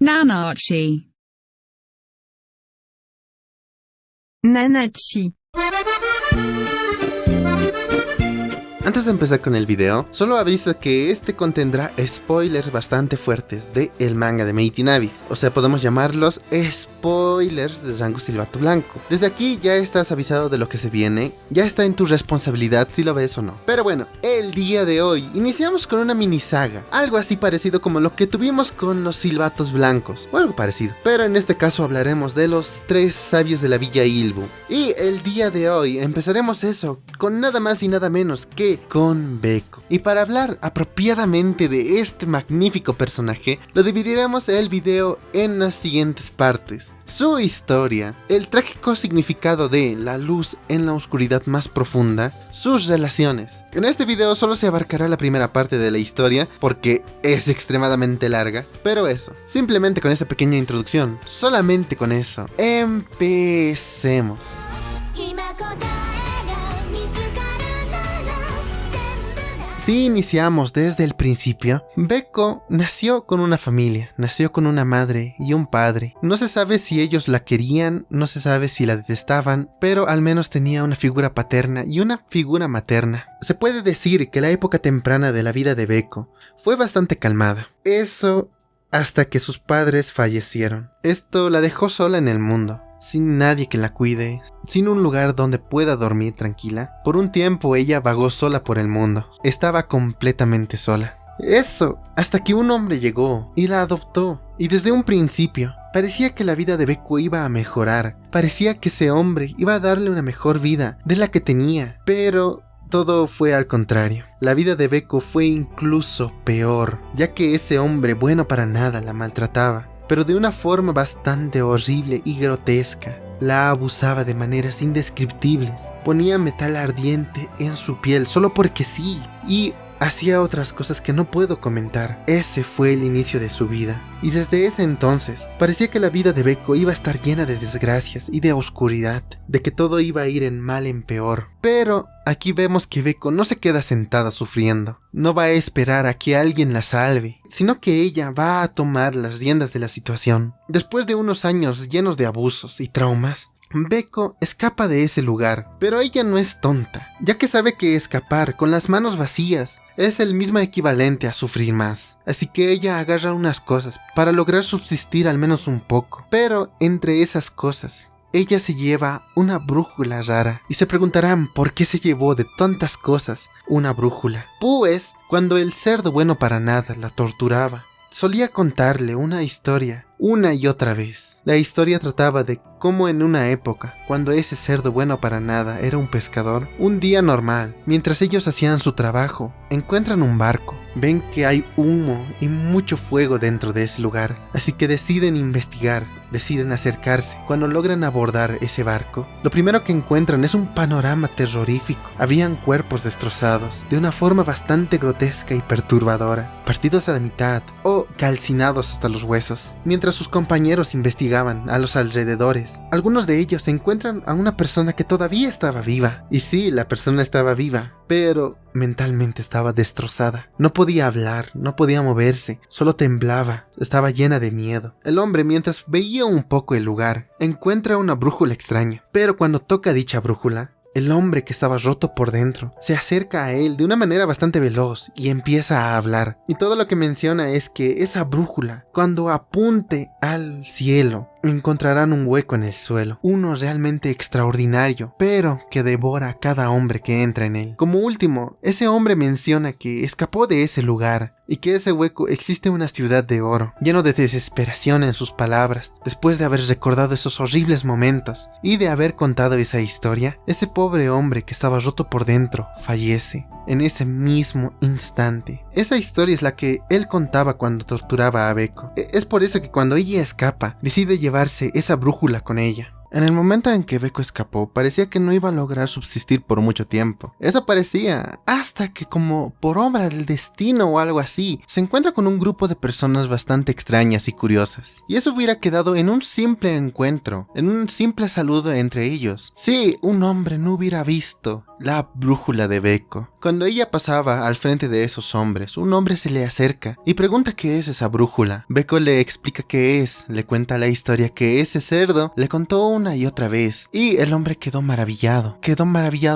Nanachi. Nanachi. Antes de empezar con el video, solo aviso que este contendrá spoilers bastante fuertes de el manga de Mighty Navis. O sea, podemos llamarlos spoilers de Rango Silbato Blanco. Desde aquí ya estás avisado de lo que se viene, ya está en tu responsabilidad si lo ves o no. Pero bueno, el día de hoy iniciamos con una mini saga, algo así parecido como lo que tuvimos con los Silbatos Blancos, o algo parecido. Pero en este caso hablaremos de los 3 sabios de la Villa Ilbu. Y el día de hoy empezaremos eso con nada más y nada menos que con Beko. Y para hablar apropiadamente de este magnífico personaje, lo dividiremos el video en las siguientes partes: su historia, el trágico significado de la luz en la oscuridad más profunda, sus relaciones. En este video solo se abarcará la primera parte de la historia porque es extremadamente larga, pero eso, simplemente con esa pequeña introducción, solamente con eso, empecemos. Si iniciamos desde el principio, Beko nació con una familia, nació con una madre y un padre. No se sabe si ellos la querían, no se sabe si la detestaban, pero al menos tenía una figura paterna y una figura materna. Se puede decir que la época temprana de la vida de Beko fue bastante calmada. Eso hasta que sus padres fallecieron. Esto la dejó sola en el mundo, sin nadie que la cuide, sin un lugar donde pueda dormir tranquila. Por un tiempo ella vagó sola por el mundo, estaba completamente sola. Eso, hasta que un hombre llegó y la adoptó. Y desde un principio, parecía que la vida de Beko iba a mejorar, parecía que ese hombre iba a darle una mejor vida de la que tenía, pero todo fue al contrario. La vida de Beko fue incluso peor, ya que ese hombre bueno para nada la maltrataba, pero de una forma bastante horrible y grotesca. La abusaba de maneras indescriptibles, ponía metal ardiente en su piel solo porque sí, y hacía otras cosas que no puedo comentar. Ese fue el inicio de su vida, y desde ese entonces parecía que la vida de Beko iba a estar llena de desgracias y de oscuridad, de que todo iba a ir en mal en peor. Pero aquí vemos que Beko no se queda sentada sufriendo, no va a esperar a que alguien la salve, sino que ella va a tomar las riendas de la situación. Después de unos años llenos de abusos y traumas, Beko escapa de ese lugar, pero ella no es tonta, ya que sabe que escapar con las manos vacías es el mismo equivalente a sufrir más. Así que ella agarra unas cosas para lograr subsistir al menos un poco, pero entre esas cosas ella se lleva una brújula rara, y se preguntarán por qué se llevó de tantas cosas una brújula. Pues cuando el cerdo bueno para nada la torturaba, solía contarle una historia una y otra vez. La historia trataba de cómo en una época, cuando ese cerdo bueno para nada era un pescador, un día normal, mientras ellos hacían su trabajo, encuentran un barco. Ven que hay humo y mucho fuego dentro de ese lugar, así que deciden investigar, deciden acercarse. Cuando logran abordar ese barco, lo primero que encuentran es un panorama terrorífico. Habían cuerpos destrozados, de una forma bastante grotesca y perturbadora, partidos a la mitad o calcinados hasta los huesos. Mientras sus compañeros investigaban a los alrededores, algunos de ellos encuentran a una persona que todavía estaba viva. Y sí, la persona estaba viva, pero mentalmente estaba destrozada. No podía hablar, no podía moverse, solo temblaba, estaba llena de miedo. El hombre, mientras veía un poco el lugar, encuentra una brújula extraña, pero cuando toca dicha brújula, el hombre, que estaba roto por dentro, se acerca a él de una manera bastante veloz y empieza a hablar. Y todo lo que menciona es que esa brújula, cuando apunte al cielo, encontrarán un hueco en el suelo, uno realmente extraordinario, pero que devora a cada hombre que entra en él. Como último, ese hombre menciona que escapó de ese lugar y que ese hueco existe una ciudad de oro, lleno de desesperación en sus palabras. Después de haber recordado esos horribles momentos y de haber contado esa historia, ese pobre hombre que estaba roto por dentro fallece en ese mismo instante. Esa historia es la que él contaba cuando torturaba a Beko. Es por eso que cuando ella escapa, decide llevarse esa brújula con ella. En el momento en que Beko escapó, parecía que no iba a lograr subsistir por mucho tiempo. Eso parecía, hasta que como por obra del destino o algo así, se encuentra con un grupo de personas bastante extrañas y curiosas. Y eso hubiera quedado en un simple encuentro, en un simple saludo entre ellos. Si un hombre no hubiera visto la brújula de Beko. Cuando ella pasaba al frente de esos hombres, un hombre se le acerca y pregunta qué es esa brújula. Beko le explica qué es, le cuenta la historia que ese cerdo le contó una y otra vez. Y el hombre quedó maravillado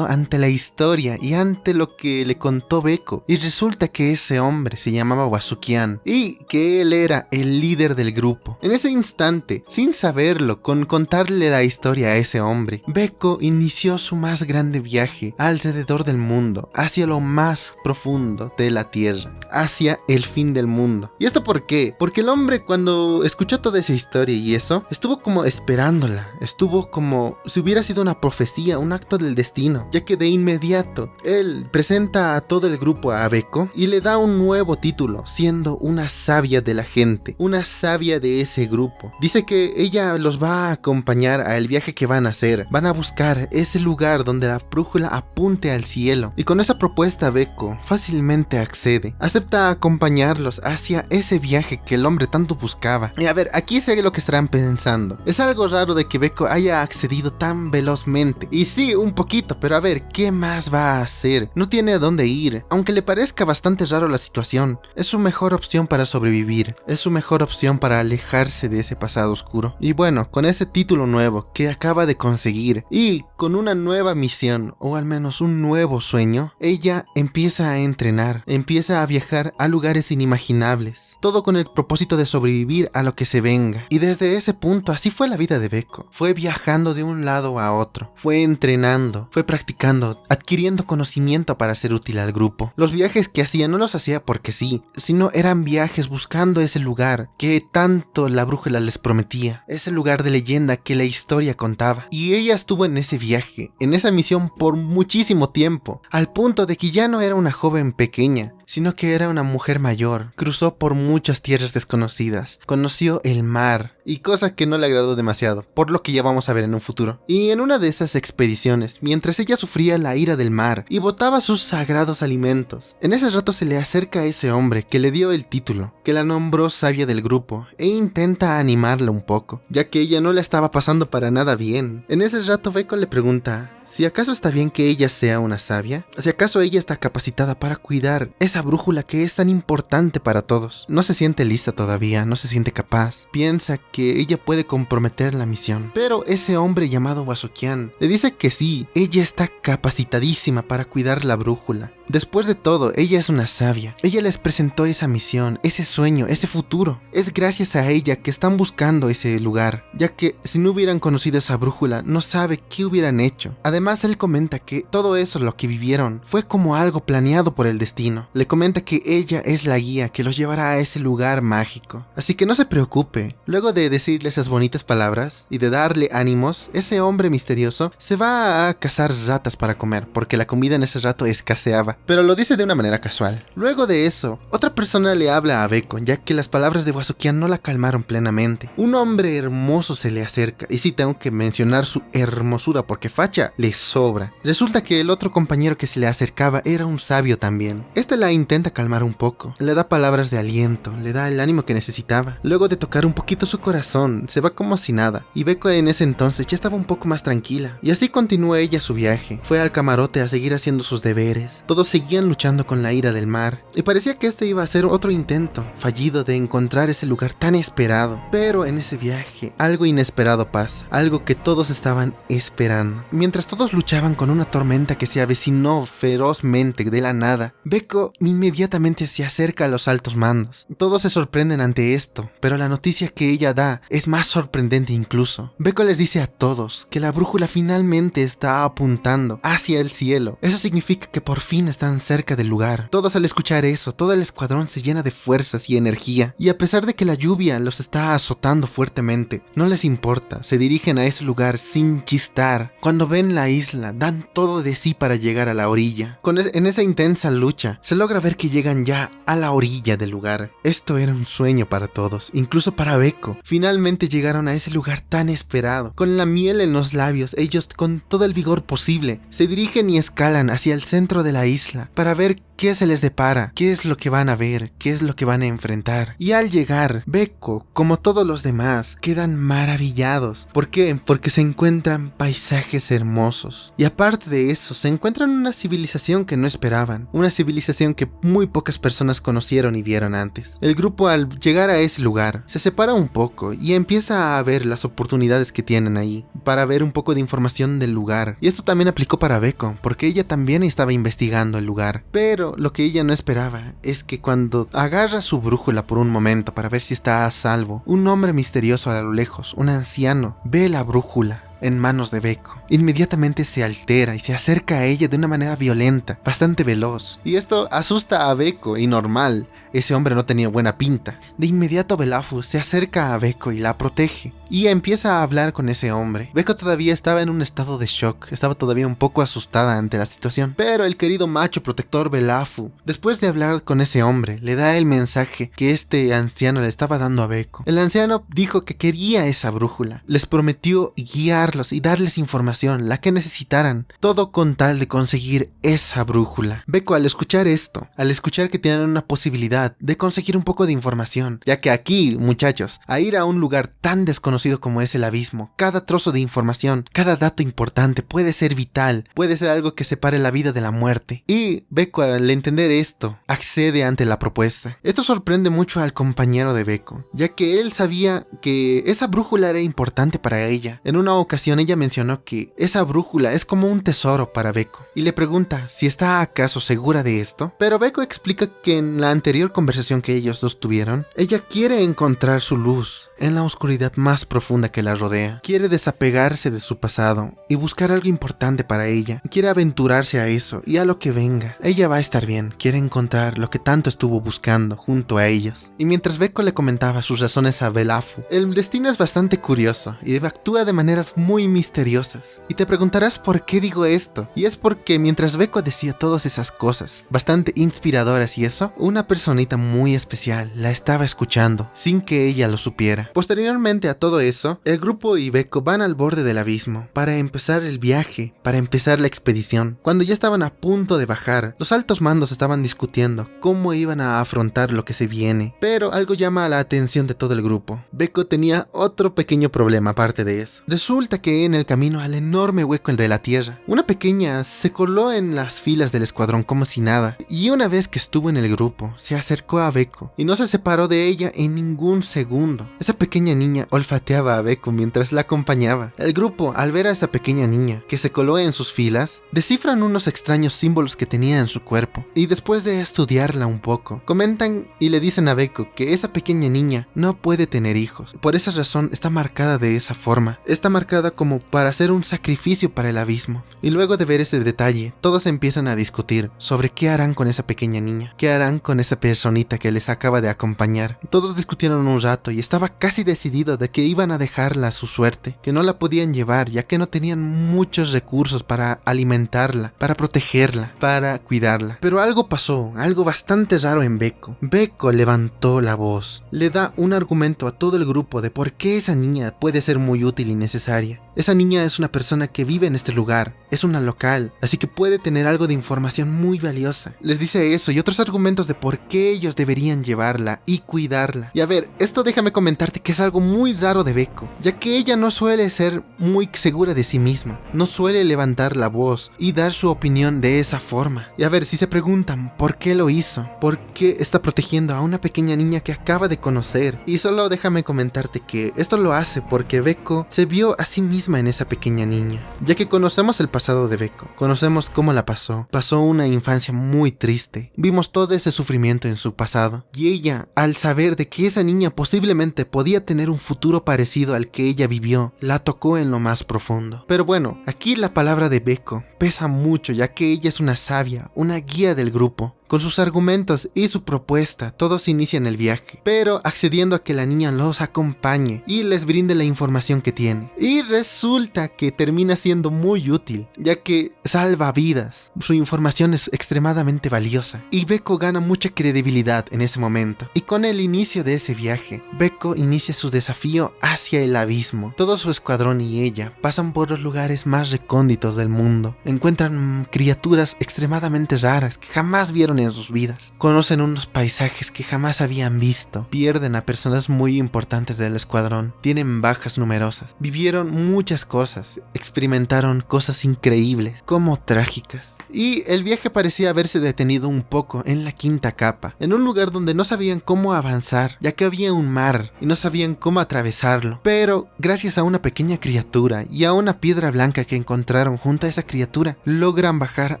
ante la historia y ante lo que le contó Beko. Y resulta que ese hombre se llamaba Wasukian y que él era el líder del grupo. En ese instante, sin saberlo, con contarle la historia a ese hombre, Beko inició su más grande viaje alrededor del mundo, hacia lo más profundo de la tierra, hacia el fin del mundo. ¿Y esto por qué? Porque el hombre, cuando escuchó toda esa historia y eso, estuvo como esperándola, estuvo como si hubiera sido una profecía, un acto del destino, ya que de inmediato él presenta a todo el grupo a Beko y le da un nuevo título, siendo una sabia de la gente, una sabia de ese grupo. Dice que ella los va a acompañar al viaje que van a hacer, van a buscar ese lugar donde la brújula apunte al cielo, y con esa propuesta Beko fácilmente accede, acepta acompañarlos hacia ese viaje que el hombre tanto buscaba. Y a ver, aquí sé lo que estarán pensando, es algo raro de que Beko haya accedido tan velozmente, y sí, un poquito, pero a ver, ¿qué más va a hacer? No tiene a dónde ir, aunque le parezca bastante raro la situación, es su mejor opción para sobrevivir, es su mejor opción para alejarse de ese pasado oscuro. Y bueno, con ese título nuevo que acaba de conseguir, y con una nueva misión, o al menos un nuevo sueño, ella empieza a entrenar, empieza a viajar a lugares inimaginables, todo con el propósito de sobrevivir a lo que se venga. Y desde ese punto así fue la vida de Beko, fue viajando de un lado a otro, fue entrenando, fue practicando, adquiriendo conocimiento para ser útil al grupo. Los viajes que hacía no los hacía porque sí, sino eran viajes buscando ese lugar que tanto la brújula les prometía, ese lugar de leyenda que la historia contaba. Y ella estuvo en ese viaje, en esa misión por muchísimo tiempo, al punto de que ya no era una joven pequeña, sino que era una mujer mayor. Cruzó por muchas tierras desconocidas, conoció el mar, y cosa que no le agradó demasiado, por lo que ya vamos a ver en un futuro. Y en una de esas expediciones, mientras ella sufría la ira del mar y botaba sus sagrados alimentos, en ese rato se le acerca a ese hombre que le dio el título, que la nombró sabia del grupo, e intenta animarla un poco, ya que ella no la estaba pasando para nada bien. En ese rato Beko le pregunta si acaso está bien que ella sea una sabia, si acaso ella está capacitada para cuidar esa brújula que es tan importante para todos. No se siente lista todavía, no se siente capaz, piensa que ella puede comprometer la misión, pero ese hombre llamado Wasukian le dice que sí, ella está capacitadísima para cuidar la brújula. Después de todo, ella es una sabia. Ella les presentó esa misión, ese sueño, ese futuro. Es gracias a ella que están buscando ese lugar, ya que si no hubieran conocido esa brújula, no sabe qué hubieran hecho. Además, él comenta que todo eso, lo que vivieron, fue como algo planeado por el destino. Le comenta que ella es la guía que los llevará a ese lugar mágico. Así que no se preocupe. Luego de decirle esas bonitas palabras y de darle ánimos, ese hombre misterioso se va a cazar ratas para comer, porque la comida en ese rato escaseaba. Pero lo dice de una manera casual. Luego de eso, otra persona le habla a Beko, ya que las palabras de Wasukian no la calmaron plenamente. Un hombre hermoso se le acerca, y sí tengo que mencionar su hermosura porque facha le sobra. Resulta que el otro compañero que se le acercaba era un sabio también. Este la intenta calmar un poco, le da palabras de aliento, le da el ánimo que necesitaba. Luego de tocar un poquito su corazón, se va como si nada, y Beko en ese entonces ya estaba un poco más tranquila. Y así continúa ella su viaje. Fue al camarote a seguir haciendo sus deberes. Todos seguían luchando con la ira del mar, y parecía que este iba a ser otro intento fallido de encontrar ese lugar tan esperado. Pero en ese viaje, algo inesperado pasa, algo que todos estaban esperando. Mientras todos luchaban con una tormenta que se avecinó ferozmente de la nada, Beko inmediatamente se acerca a los altos mandos. Todos se sorprenden ante esto, pero la noticia que ella da es más sorprendente incluso. Beko les dice a todos que la brújula finalmente está apuntando hacia el cielo. Eso significa que por fin están cerca del lugar. Todos al escuchar eso, todo el escuadrón se llena de fuerzas y energía, y a pesar de que la lluvia los está azotando fuertemente, no les importa, se dirigen a ese lugar sin chistar. Cuando ven la la isla, dan todo de sí para llegar a la orilla. En esa intensa lucha, se logra ver que llegan ya a la orilla del lugar. Esto era un sueño para todos, incluso para Beko. Finalmente llegaron a ese lugar tan esperado. Con la miel en los labios, ellos con todo el vigor posible, se dirigen y escalan hacia el centro de la isla para ver qué se les depara, qué es lo que van a ver, qué es lo que van a enfrentar. Y al llegar, Beko, como todos los demás, quedan maravillados. ¿Por qué? Porque se encuentran paisajes hermosos. Y aparte de eso, se encuentran una civilización que no esperaban. Una civilización que muy pocas personas conocieron y vieron antes. El grupo, al llegar a ese lugar, se separa un poco y empieza a ver las oportunidades que tienen ahí, para ver un poco de información del lugar. Y esto también aplicó para Beko, porque ella también estaba investigando el lugar. Pero lo que ella no esperaba es que cuando agarra su brújula por un momento para ver si está a salvo, un hombre misterioso a lo lejos, un anciano, ve la brújula en manos de Beko. Inmediatamente se altera y se acerca a ella de una manera violenta, bastante veloz. Y esto asusta a Beko, y normal, ese hombre no tenía buena pinta. De inmediato Belafu se acerca a Beko y la protege, y empieza a hablar con ese hombre. Beko todavía estaba en un estado de shock, estaba todavía un poco asustada ante la situación. Pero el querido macho protector Belafu, después de hablar con ese hombre, le da el mensaje que este anciano le estaba dando a Beko. El anciano dijo que quería esa brújula, les prometió guiarlos y darles información, la que necesitaran, todo con tal de conseguir esa brújula. Beko, al escuchar esto, al escuchar que tienen una posibilidad de conseguir un poco de información, ya que aquí, muchachos, a ir a un lugar tan desconocido como es el abismo, cada trozo de información, cada dato importante puede ser vital, puede ser algo que separe la vida de la muerte. Y Beko, al entender esto, accede ante la propuesta. Esto sorprende mucho al compañero de Beko, ya que él sabía que esa brújula era importante para ella. En una ocasión ella mencionó que esa brújula es como un tesoro para Beko, y le pregunta si está acaso segura de esto. Pero Beko explica que en la anterior conversación que ellos dos tuvieron, ella quiere encontrar su luz en la oscuridad más profunda que la rodea. Quiere desapegarse de su pasado y buscar algo importante para ella. Quiere aventurarse a eso y a lo que venga. Ella va a estar bien, quiere encontrar lo que tanto estuvo buscando junto a ellos. Y mientras Beko le comentaba sus razones a Belafu, el destino es bastante curioso y actúa de maneras muy misteriosas. Y te preguntarás por qué digo esto. Y es porque mientras Beko decía todas esas cosas, bastante inspiradoras y eso, una personita muy especial la estaba escuchando, sin que ella lo supiera. Posteriormente a todo eso, el grupo y Beko van al borde del abismo para empezar el viaje, para empezar la expedición. Cuando ya estaban a punto de bajar, los altos mandos estaban discutiendo cómo iban a afrontar lo que se viene. Pero algo llama la atención de todo el grupo. Beko tenía otro pequeño problema aparte de eso. Resulta que en el camino al enorme hueco de la tierra, una pequeña se coló en las filas del escuadrón como si nada, y una vez que estuvo en el grupo, se acercó a Beko y no se separó de ella en ningún segundo. Esa pequeña niña olfateaba a Beko mientras la acompañaba. El grupo, al ver a esa pequeña niña que se coló en sus filas, descifran unos extraños símbolos que tenía en su cuerpo, y después de estudiarla un poco, comentan y le dicen a Beko que esa pequeña niña no puede tener hijos. Por esa razón está marcada de esa forma. Está marcada como para hacer un sacrificio para el abismo. Y luego de ver ese detalle, todos empiezan a discutir sobre qué harán con esa pequeña niña, qué harán con esa personita que les acaba de acompañar. Todos discutieron un rato y estaba casi decidido de que iban a dejarla a su suerte, que no la podían llevar ya que no tenían muchos recursos para alimentarla, para protegerla, para cuidarla. Pero algo pasó, algo bastante raro en Beko. Beko levantó la voz, le da un argumento a todo el grupo de por qué esa niña puede ser muy útil y necesaria. Esa niña es una persona que vive en este lugar, es una local, así que puede tener algo de información muy valiosa. Les dice eso y otros argumentos de por qué ellos deberían llevarla y cuidarla. Y a ver, esto déjame comentarte que es algo muy raro de Beko, ya que ella no suele ser muy segura de sí misma, no suele levantar la voz y dar su opinión de esa forma. Y a ver, si se preguntan por qué lo hizo, por qué está protegiendo a una pequeña niña que acaba de conocer, y solo déjame comentarte que esto lo hace porque Beko se vio a sí misma en esa pequeña niña, ya que conocemos el pasado de Beko, conocemos cómo la pasó una infancia muy triste, vimos todo ese sufrimiento en su pasado, y ella, al saber de que esa niña posiblemente podía tener un futuro parecido al que ella vivió, la tocó en lo más profundo. Pero bueno, aquí la palabra de Beko pesa mucho, ya que ella es una sabia, una guía del grupo. Con sus argumentos y su propuesta, todos inician el viaje, pero accediendo a que la niña los acompañe y les brinde la información que tiene. Y resulta que termina siendo muy útil, ya que salva vidas. Su información es extremadamente valiosa y Beko gana mucha credibilidad en ese momento. Y con el inicio de ese viaje, Beko inicia su desafío hacia el abismo. Todo su escuadrón y ella pasan por los lugares más recónditos del mundo. Encuentran criaturas extremadamente raras que jamás vieron en sus vidas. Conocen unos paisajes que jamás habían visto. Pierden a personas muy importantes del escuadrón. Tienen bajas numerosas. Vivieron muchas cosas. Experimentaron cosas increíbles, como trágicas. Y el viaje parecía haberse detenido un poco en la quinta capa, en un lugar donde no sabían cómo avanzar, ya que había un mar y no sabían cómo atravesarlo. Pero gracias a una pequeña criatura y a una piedra blanca que encontraron junto a esa criatura, logran bajar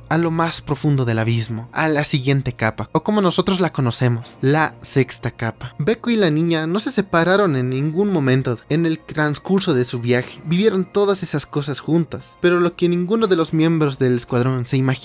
a lo más profundo del abismo, a la siguiente capa, o como nosotros la conocemos, la sexta capa. Beko y la niña no se separaron en ningún momento en el transcurso de su viaje. Vivieron todas esas cosas juntas, pero lo que ninguno de los miembros del escuadrón se imaginaba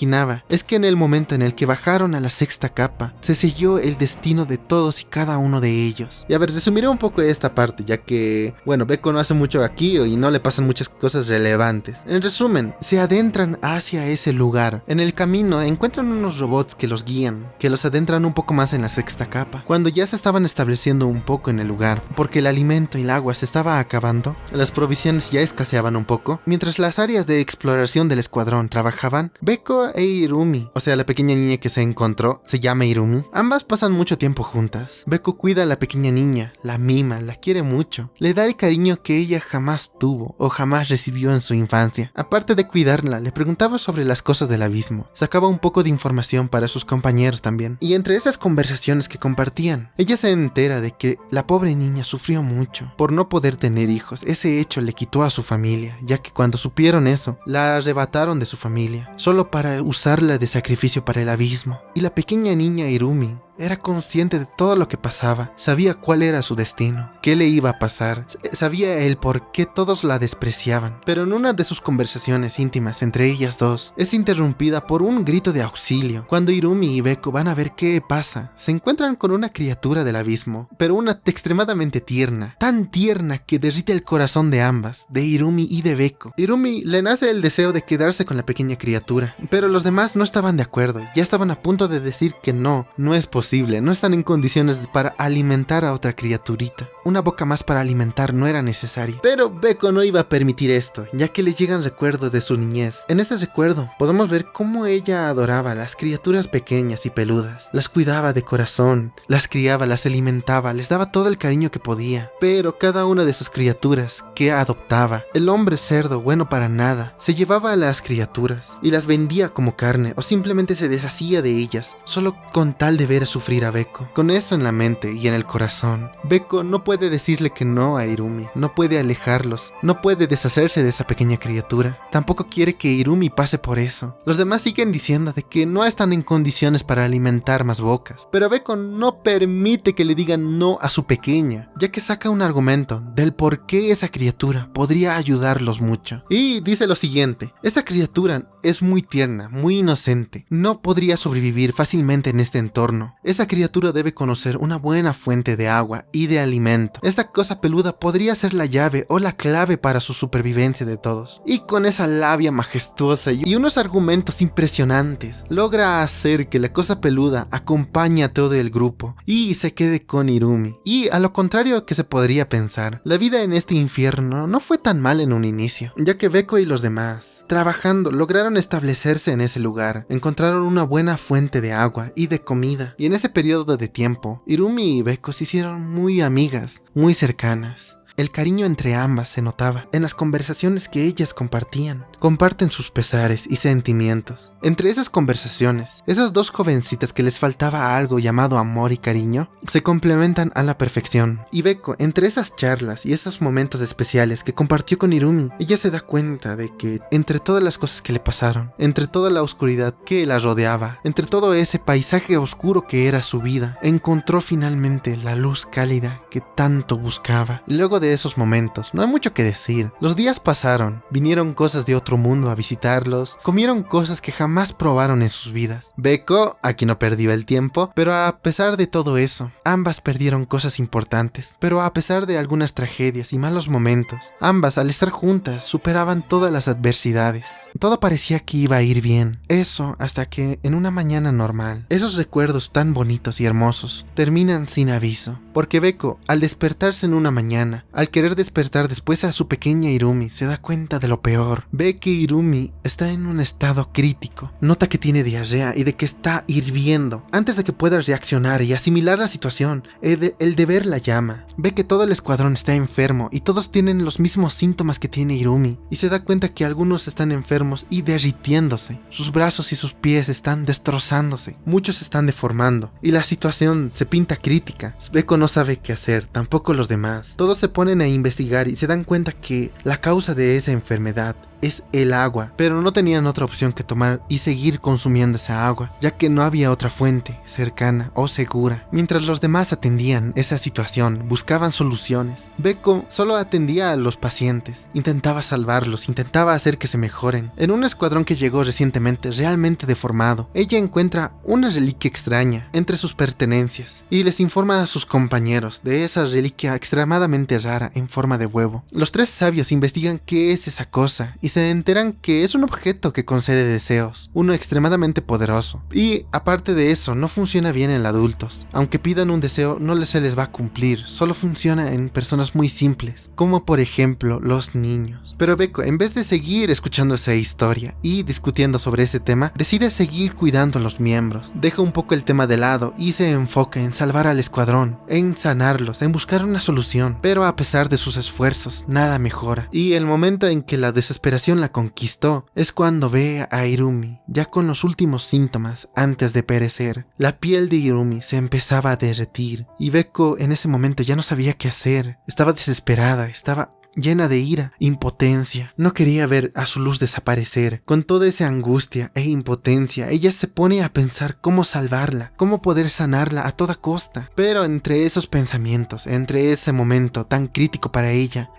es que en el momento en el que bajaron a la sexta capa, se selló el destino de todos y cada uno de ellos. Y a ver, resumiré un poco esta parte, ya que, bueno, Beko no hace mucho aquí y no le pasan muchas cosas relevantes. En resumen, se adentran hacia ese lugar. En el camino encuentran unos robots que los guían, que los adentran un poco más en la sexta capa. Cuando ya se estaban estableciendo un poco en el lugar, porque el alimento y el agua se estaba acabando, las provisiones ya escaseaban un poco, mientras las áreas de exploración del escuadrón trabajaban, Beko e Irumi, o sea la pequeña niña que se encontró, se llama Irumi. Ambas pasan mucho tiempo juntas. Beko cuida a la pequeña niña, la mima, la quiere mucho. Le da el cariño que ella jamás tuvo o jamás recibió en su infancia. Aparte de cuidarla, le preguntaba sobre las cosas del abismo. Sacaba un poco de información para sus compañeros también. Y entre esas conversaciones que compartían, ella se entera de que la pobre niña sufrió mucho por no poder tener hijos. Ese hecho le quitó a su familia, ya que cuando supieron eso, la arrebataron de su familia, solo para usarla de sacrificio para el abismo. Y la pequeña niña Irumi era consciente de todo lo que pasaba, sabía cuál era su destino, qué le iba a pasar, sabía el por qué todos la despreciaban. Pero en una de sus conversaciones íntimas entre ellas dos, es interrumpida por un grito de auxilio. Cuando Irumi y Beko van a ver qué pasa, se encuentran con una criatura del abismo, pero una extremadamente tierna, tan tierna que derrite el corazón de ambas, de Irumi y de Beko. Irumi le nace el deseo de quedarse con la pequeña criatura, pero los demás no estaban de acuerdo, ya estaban a punto de decir que no es posible. No están en condiciones para alimentar a otra criaturita. Una boca más para alimentar no era necesaria. Pero Beko no iba a permitir esto, ya que le llegan recuerdos de su niñez. En este recuerdo podemos ver cómo ella adoraba a las criaturas pequeñas y peludas. Las cuidaba de corazón, las criaba, las alimentaba, les daba todo el cariño que podía. Pero cada una de sus criaturas que adoptaba, el hombre cerdo bueno para nada, se llevaba a las criaturas y las vendía como carne o simplemente se deshacía de ellas, solo con tal de ver a sufrir a Beko. Con eso en la mente y en el corazón, Beko no puede decirle que no a Irumi, no puede alejarlos, no puede deshacerse de esa pequeña criatura. Tampoco quiere que Irumi pase por eso. Los demás siguen diciendo de que no están en condiciones para alimentar más bocas, pero Beko no permite que le digan no a su pequeña, ya que saca un argumento del por qué esa criatura podría ayudarlos mucho. Y dice lo siguiente: esta criatura es muy tierna, muy inocente, no podría sobrevivir fácilmente en este entorno. Esa criatura debe conocer una buena fuente de agua y de alimento. Esta cosa peluda podría ser la llave o la clave para su supervivencia de todos. Y con esa labia majestuosa y unos argumentos impresionantes, logra hacer que la cosa peluda acompañe a todo el grupo y se quede con Irumi. Y a lo contrario que se podría pensar, la vida en este infierno no fue tan mal en un inicio, ya que Beko y los demás, trabajando, lograron establecerse en ese lugar, encontraron una buena fuente de agua y de comida. Y en ese periodo de tiempo, Irumi y Beko se hicieron muy amigas, muy cercanas. El cariño entre ambas se notaba en las conversaciones que ellas compartían. Comparten sus pesares y sentimientos. Entre esas conversaciones, esas dos jovencitas que les faltaba algo llamado amor y cariño, se complementan a la perfección. Y Beko, entre esas charlas y esos momentos especiales que compartió con Irumi, ella se da cuenta de que entre todas las cosas que le pasaron, entre toda la oscuridad que la rodeaba, entre todo ese paisaje oscuro que era su vida, encontró finalmente la luz cálida que tanto buscaba. Y luego de de esos momentos, no hay mucho que decir. Los días pasaron, vinieron cosas de otro mundo a visitarlos, comieron cosas que jamás probaron en sus vidas. Beko aquí no perdió el tiempo, pero a pesar de todo eso, ambas perdieron cosas importantes. Pero a pesar de algunas tragedias y malos momentos, ambas al estar juntas superaban todas las adversidades. Todo parecía que iba a ir bien. Eso hasta que en una mañana normal, esos recuerdos tan bonitos y hermosos terminan sin aviso. Porque Beko, al despertarse en una mañana, al querer despertar después a su pequeña Irumi, se da cuenta de lo peor. Ve que Irumi está en un estado crítico. Nota que tiene diarrea y de que está hirviendo. Antes de que pueda reaccionar y asimilar la situación, el de ver la llama. Ve que todo el escuadrón está enfermo y todos tienen los mismos síntomas que tiene Irumi. Y se da cuenta que algunos están enfermos y derritiéndose. Sus brazos y sus pies están destrozándose. Muchos se están deformando. Y la situación se pinta crítica. Beko no sabe qué hacer, tampoco los demás. Todos se ponen a investigar y se dan cuenta que la causa de esa enfermedad es el agua, pero no tenían otra opción que tomar y seguir consumiendo esa agua, ya que no había otra fuente cercana o segura. Mientras los demás atendían esa situación, buscaban soluciones, Beko solo atendía a los pacientes, intentaba salvarlos, intentaba hacer que se mejoren. En un escuadrón que llegó recientemente realmente deformado, ella encuentra una reliquia extraña entre sus pertenencias y les informa a sus compañeros de esa reliquia extremadamente rara en forma de huevo. Los tres sabios investigan qué es esa cosa y se enteran que es un objeto que concede deseos, uno extremadamente poderoso. Y aparte de eso, no funciona bien en adultos. Aunque pidan un deseo, no se les va a cumplir, solo funciona en personas muy simples, como por ejemplo los niños. Pero Beko, en vez de seguir escuchando esa historia y discutiendo sobre ese tema, decide seguir cuidando a los miembros. Deja un poco el tema de lado y se enfoca en salvar al escuadrón, en sanarlos, en buscar una solución. Pero a pesar de sus esfuerzos, nada mejora. Y el momento en que la desesperación la conquistó es cuando ve a Irumi ya con los últimos síntomas antes de perecer. La piel de Irumi se empezaba a derretir y Beko en ese momento ya no sabía qué hacer. Estaba desesperada, estaba llena de ira, impotencia. No quería ver a su luz desaparecer. Con toda esa angustia e impotencia, ella se pone a pensar cómo salvarla, cómo poder sanarla a toda costa. Pero entre esos pensamientos, entre ese momento tan crítico para ella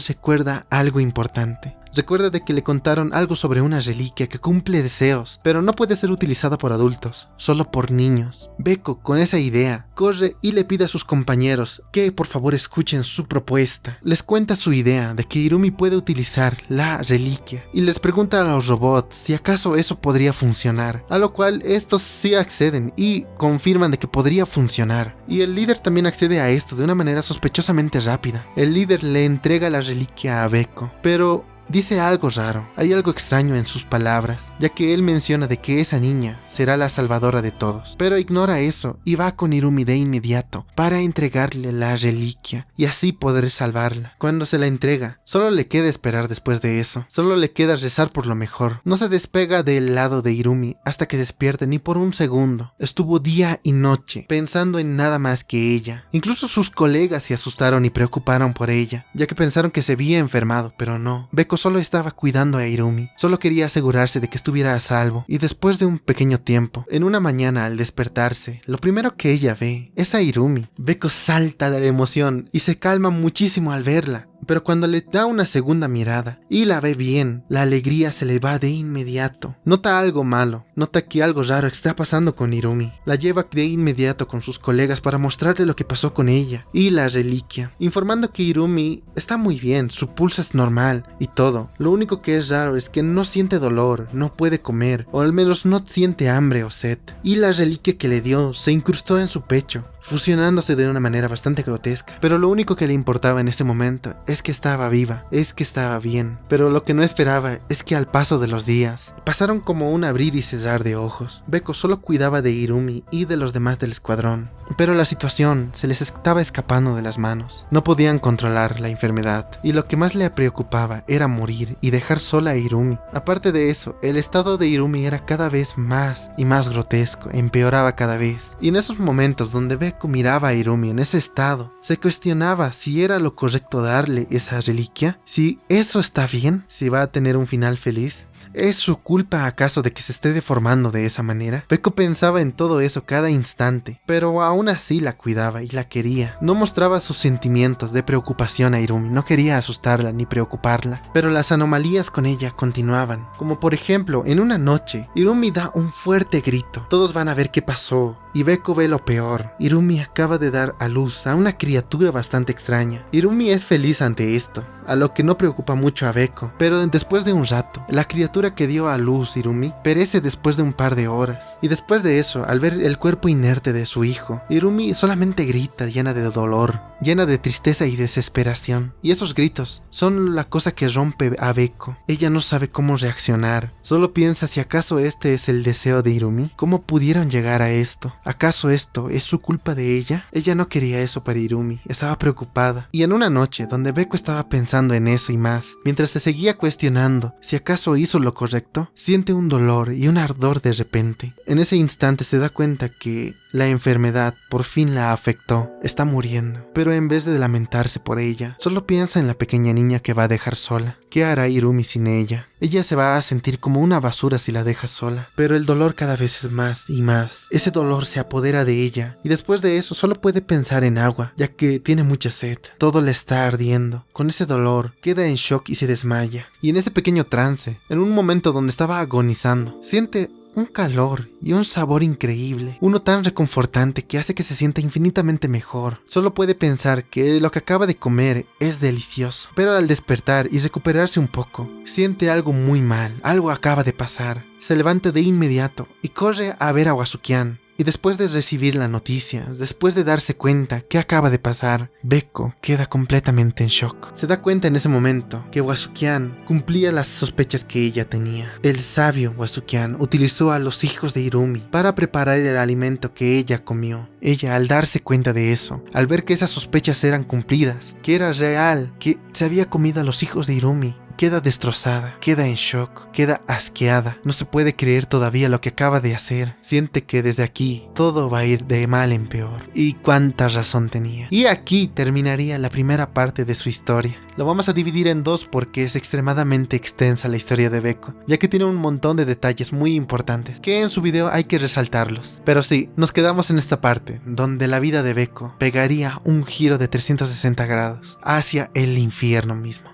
recuerda algo importante. Recuerda de que le contaron algo sobre una reliquia que cumple deseos, pero no puede ser utilizada por adultos, solo por niños. Beko, con esa idea, corre y le pide a sus compañeros que por favor escuchen su propuesta. Les cuenta su idea de que Irumi puede utilizar la reliquia y les pregunta a los robots si acaso eso podría funcionar, a lo cual estos sí acceden y confirman de que podría funcionar. Y el líder también accede a esto de una manera sospechosamente rápida. El líder le entrega la reliquia a Beko, pero dice algo raro, hay algo extraño en sus palabras, ya que él menciona de que esa niña será la salvadora de todos, pero ignora eso y va con Irumi de inmediato para entregarle la reliquia y así poder salvarla. Cuando se la entrega, solo le queda esperar después de eso, solo le queda rezar por lo mejor. No se despega del lado de Irumi hasta que despierte ni por un segundo. Estuvo día y noche pensando en nada más que ella. Incluso sus colegas se asustaron y preocuparon por ella, ya que pensaron que se había enfermado, pero no. Beko solo estaba cuidando a Irumi, solo quería asegurarse de que estuviera a salvo. Y después de un pequeño tiempo, en una mañana al despertarse, lo primero que ella ve es a Irumi. Beko salta de la emoción y se calma muchísimo al verla. Pero cuando le da una segunda mirada y la ve bien, la alegría se le va de inmediato. Nota algo malo, nota que algo raro está pasando con Irumi. La lleva de inmediato con sus colegas para mostrarle lo que pasó con ella y la reliquia, informando que Irumi está muy bien, su pulso es normal y todo. Lo único que es raro es que no siente dolor, no puede comer, o al menos no siente hambre o sed. Y la reliquia que le dio se incrustó en su pecho, fusionándose de una manera bastante grotesca. Pero lo único que le importaba en este momento es que estaba viva, es que estaba bien. Pero lo que no esperaba es que al paso de los días, pasaron como un abrir y cerrar de ojos. Beko solo cuidaba de Irumi y de los demás del escuadrón. Pero la situación se les estaba escapando de las manos. No podían controlar la enfermedad, y lo que más le preocupaba era morir y dejar sola a Irumi. Aparte de eso, el estado de Irumi era cada vez más y más grotesco, empeoraba cada vez. Y en esos momentos donde Beko miraba a Irumi en ese estado, se cuestionaba si era lo correcto darle esa reliquia, si eso está bien, si va a tener un final feliz. ¿Es su culpa acaso de que se esté deformando de esa manera? Beko pensaba en todo eso cada instante, pero aún así la cuidaba y la quería. No mostraba sus sentimientos de preocupación a Irumi, no quería asustarla ni preocuparla, pero las anomalías con ella continuaban. Como por ejemplo, en una noche, Irumi da un fuerte grito. Todos van a ver qué pasó, y Beko ve lo peor. Irumi acaba de dar a luz a una criatura bastante extraña. Irumi es feliz ante esto, a lo que no preocupa mucho a Beko, pero después de un rato, la criatura que dio a luz Irumi perece después de un par de horas, y después de eso, al ver el cuerpo inerte de su hijo, Irumi solamente grita llena de dolor, llena de tristeza y desesperación, y esos gritos son la cosa que rompe a Beko. Ella no sabe cómo reaccionar, solo piensa si acaso este es el deseo de Irumi. ¿Cómo pudieron llegar a esto? ¿Acaso esto es su culpa de ella? Ella no quería eso para Irumi, estaba preocupada, y en una noche donde Beko estaba pensando en eso y más, mientras se seguía cuestionando si acaso hizo lo correcto, siente un dolor y un ardor de repente. En ese instante se da cuenta que la enfermedad por fin la afectó, está muriendo, pero en vez de lamentarse por ella, solo piensa en la pequeña niña que va a dejar sola. ¿Qué hará Irumi sin ella? Ella se va a sentir como una basura si la deja sola, pero el dolor cada vez es más y más. Ese dolor se apodera de ella, y después de eso solo puede pensar en agua, ya que tiene mucha sed. Todo le está ardiendo. Con ese dolor, queda en shock y se desmaya. Y en ese pequeño trance, en un momento donde estaba agonizando, siente un calor y un sabor increíble, uno tan reconfortante que hace que se sienta infinitamente mejor. Solo puede pensar que lo que acaba de comer es delicioso, pero al despertar y recuperarse un poco, siente algo muy mal, algo acaba de pasar. Se levanta de inmediato y corre a ver a Wasukian. Y después de recibir la noticia, después de darse cuenta qué acaba de pasar, Beko queda completamente en shock. Se da cuenta en ese momento que Wasukian cumplía las sospechas que ella tenía. El sabio Wasukian utilizó a los hijos de Irumi para preparar el alimento que ella comió. Ella, al darse cuenta de eso, al ver que esas sospechas eran cumplidas, que era real, que se había comido a los hijos de Irumi, queda destrozada, queda en shock, queda asqueada. No se puede creer todavía lo que acaba de hacer. Siente que desde aquí todo va a ir de mal en peor. Y cuánta razón tenía. Y aquí terminaría la primera parte de su historia. Lo vamos a dividir en dos porque es extremadamente extensa la historia de Beko, ya que tiene un montón de detalles muy importantes que en su video hay que resaltarlos. Pero sí, nos quedamos en esta parte donde la vida de Beko pegaría un giro de 360 grados hacia el infierno mismo.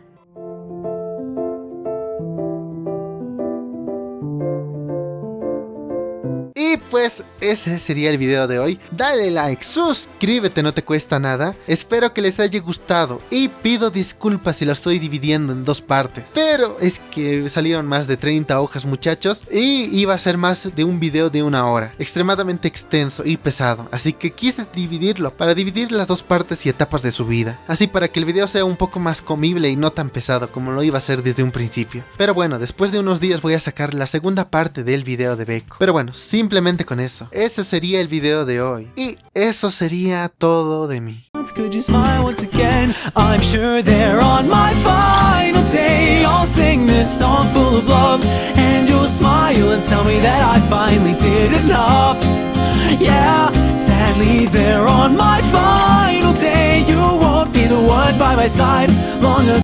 Y pues ese sería el video de hoy. Dale like, suscríbete, no te cuesta nada. Espero que les haya gustado y pido disculpas si lo estoy dividiendo en dos partes, pero es que salieron más de 30 hojas, muchachos, y iba a ser más de un video de 1 hora, extremadamente extenso y pesado, así que quise dividirlo para dividir las dos partes y etapas de su vida, así para que el video sea un poco más comible y no tan pesado como lo iba a ser desde un principio. Pero bueno, después de unos días voy a sacar la segunda parte del video de Beko. Pero bueno, simplemente con eso, ese sería el video de hoy. Y eso sería todo de mí. Could you smile once again? I'm sure they're on my final day. I'll sing this song full of love, and you'll smile and tell me that I finally did enough. Yeah, sadly they're on my final day. You won't be the one by my side long ago.